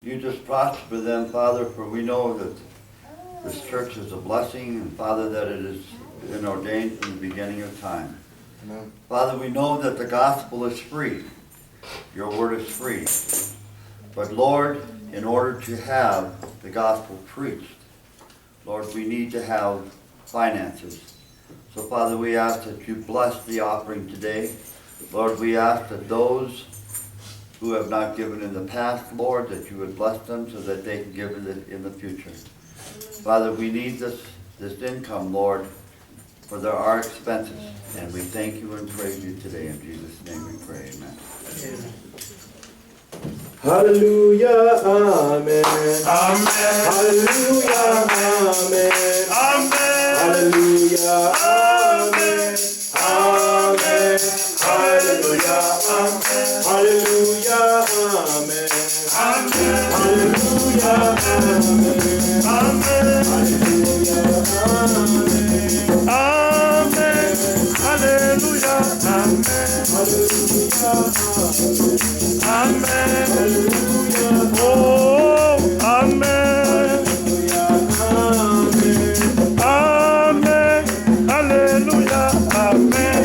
You just prosper them, Father, for we know that this church is a blessing, and Father, that it has been ordained from the beginning of time. Amen. Father, we know that the gospel is free. Your word is free. But Lord, in order to have the gospel preached, Lord, we need to have finances. So Father, we ask that you bless the offering today. Lord, we ask that those who have not given in the past, Lord, that you would bless them so that they can give it in the future. Father, we need this income, Lord, for there are expenses. And we thank you and praise you today. In Jesus' name we pray. Amen. Hallelujah, amen. Amen. Hallelujah, amen. Amen. Hallelujah, amen. Amen. Hallelujah, amen. Hallelujah, amen. Amen. Hallelujah, amen. Amen. Hallelujah, amen. Amen. Hallelujah. Amen. Hallelujah, Amen. Oh, amen. Amen. Hallelujah. Amen.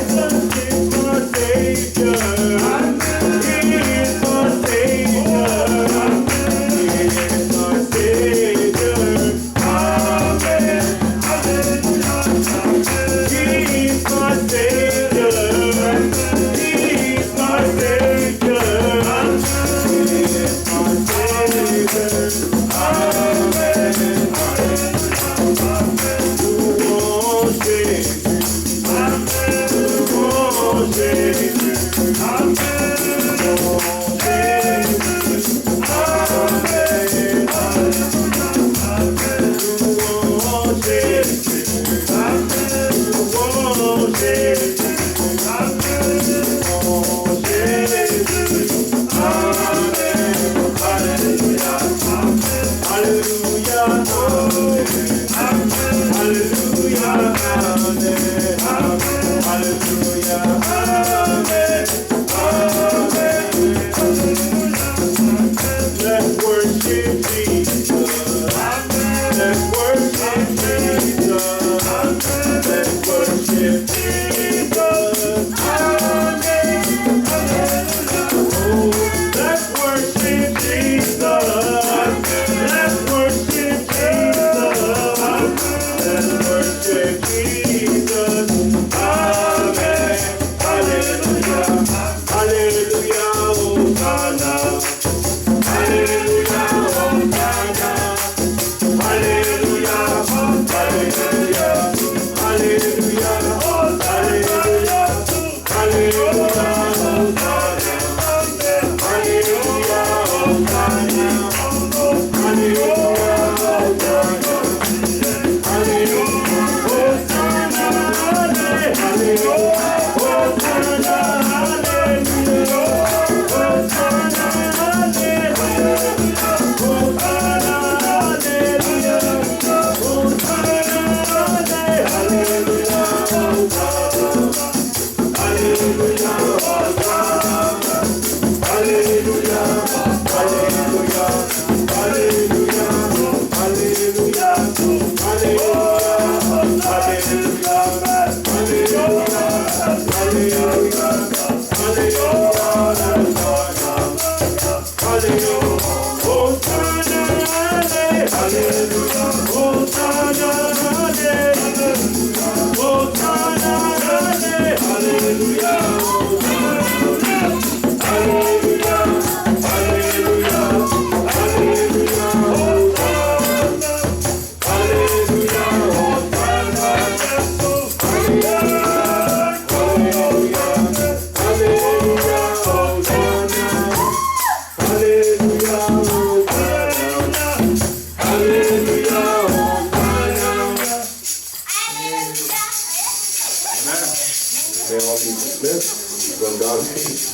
May all be dismissed from God's peace.